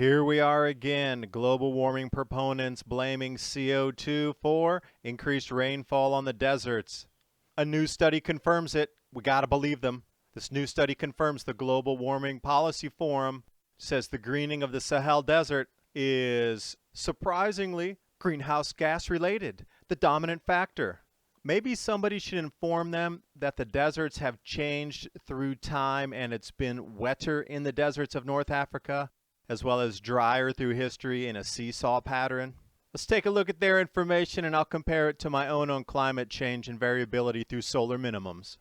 Here we are again, global warming proponents blaming CO2 for increased rainfall on the deserts. A new study confirms it. We gotta believe them. This new study confirms the Global Warming Policy Forum says the greening of the Sahel Desert is surprisingly greenhouse gas related, the dominant factor. Maybe somebody should inform them that the deserts have changed through time and it's been wetter in the deserts of North Africa, as well as drier through history in a seesaw pattern. Let's take a look at their information and I'll compare it to my own on climate change and variability through solar minimums.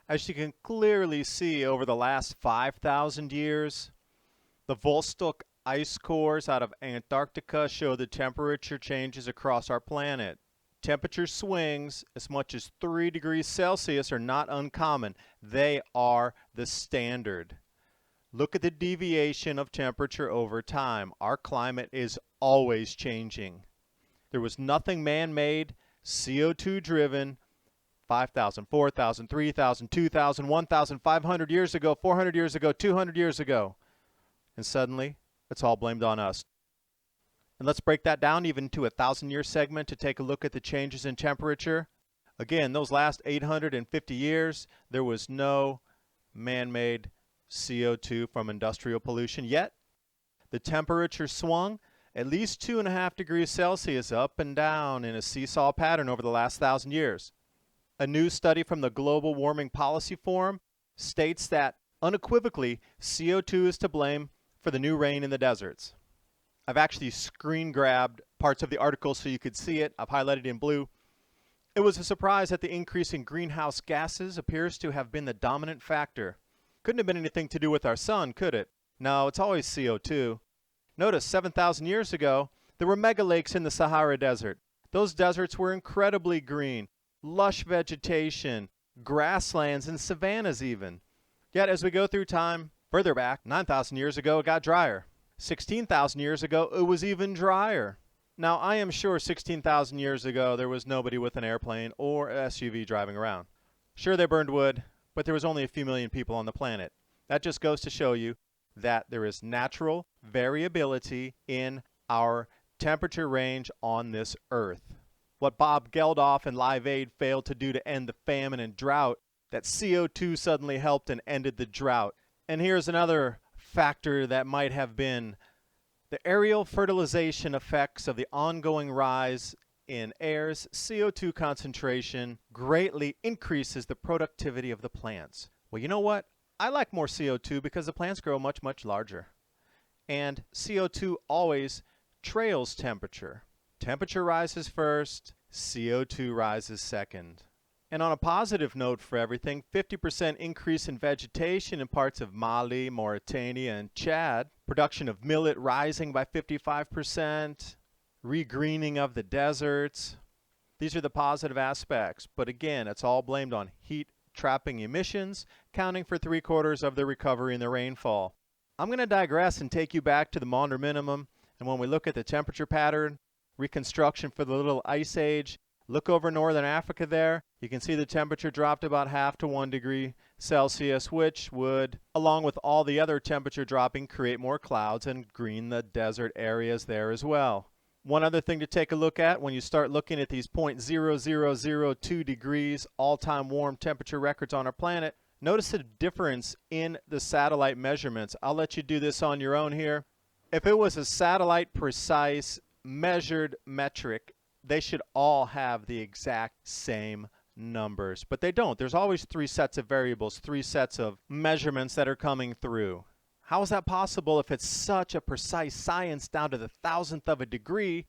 As you can clearly see over the last 5,000 years, the Vostok ice cores out of Antarctica show the temperature changes across our planet. Temperature swings as much as 3 degrees Celsius are not uncommon. They are the standard. Look at the deviation of temperature over time. Our climate is always changing. There was nothing man-made, CO2 driven, 5,000, 4,000, 3,000, 2,000, 1,500 years ago, 400 years ago, 200 years ago. And suddenly, it's all blamed on us. And let's break that down even to a 1,000-year segment to take a look at the changes in temperature. Again, those last 850 years, there was no man-made CO2 from industrial pollution. Yet, the temperature swung at least 2.5 degrees Celsius up and down in a seesaw pattern over the last 1,000 years. A new study from the Global Warming Policy Forum states that unequivocally, CO2 is to blame for the new rain in the deserts. I've actually screen grabbed parts of the article so you could see it. I've highlighted in blue. It was a surprise that the increase in greenhouse gases appears to have been the dominant factor. Couldn't have been anything to do with our sun, could it? No, it's always CO2. Notice 7,000 years ago, there were mega lakes in the Sahara Desert. Those deserts were incredibly green, lush vegetation, grasslands, and savannas even. Yet as we go through time, further back, 9,000 years ago, it got drier. 16,000 years ago, it was even drier. Now, I am sure 16,000 years ago, there was nobody with an airplane or SUV driving around. Sure, they burned wood, but there was only a few million people on the planet. That just goes to show you that there is natural variability in our temperature range on this earth. What Bob Geldof and Live Aid failed to do to end the famine and drought, that CO2 suddenly helped and ended the drought. And here's another factor that might have been the aerial fertilization effects of the ongoing rise in air's CO2 concentration greatly increases the productivity of the plants. Well, you know what? I like more CO2 because the plants grow much, much larger. And CO2 always trails temperature. Temperature rises first, CO2 rises second. And on a positive note for everything, 50% increase in vegetation in parts of Mali, Mauritania, and Chad. Production of millet rising by 55%. Regreening of the deserts. These are the positive aspects. But again, it's all blamed on heat trapping emissions, counting for 3/4 of the recovery in the rainfall. I'm going to digress and take you back to the Maunder Minimum. And when we look at the temperature pattern, reconstruction for the Little Ice Age, look over northern Africa there. You can see the temperature dropped about 0.5 to 1 degree Celsius, which would, along with all the other temperature dropping, create more clouds and green the desert areas there as well. One other thing to take a look at when you start looking at these 0.0002 degrees all-time warm temperature records on our planet, notice the difference in the satellite measurements. I'll let you do this on your own here. If it was a satellite precise measured metric, they should all have the exact same numbers, but they don't. There's always 3 sets of variables, 3 sets of measurements that are coming through. How is that possible if it's such a precise science down to the 1,000th of a degree?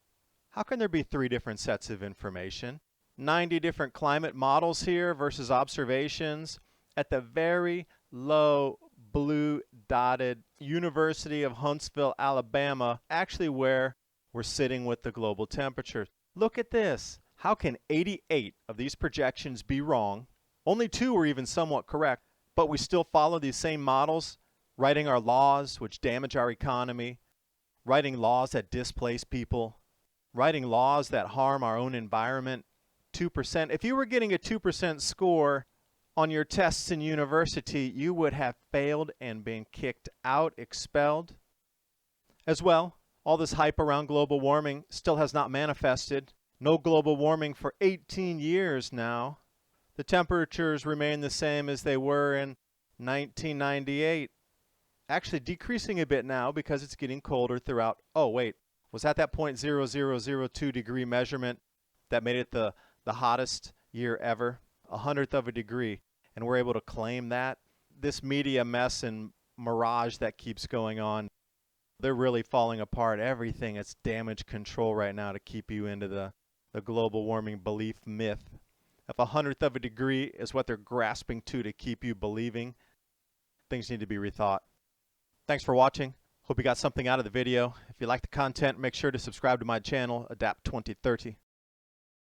How can there be 3 different sets of information? 90 different climate models here versus observations at the very low blue dotted University of Huntsville, Alabama, actually where we're sitting with the global temperature. Look at this. How can 88 of these projections be wrong? Only 2 were even somewhat correct, but we still follow these same models, writing our laws which damage our economy, writing laws that displace people, writing laws that harm our own environment, 2%. If you were getting a 2% score on your tests in university, you would have failed and been kicked out, expelled. As well, all this hype around global warming still has not manifested. No global warming for 18 years now. The temperatures remain the same as they were in 1998. Actually decreasing a bit now because it's getting colder throughout. Oh, wait. Was that 0.0002 degree measurement that made it the hottest year ever? 100th of a degree. And we're able to claim that. This media mess and mirage that keeps going on, they're really falling apart. Everything is damage control right now to keep you into the global warming belief myth. If 100th of a degree is what they're grasping to keep you believing, things need to be rethought. Thanks for watching. Hope you got something out of the video. If you like the content, make sure to subscribe to my channel, Adapt 2030.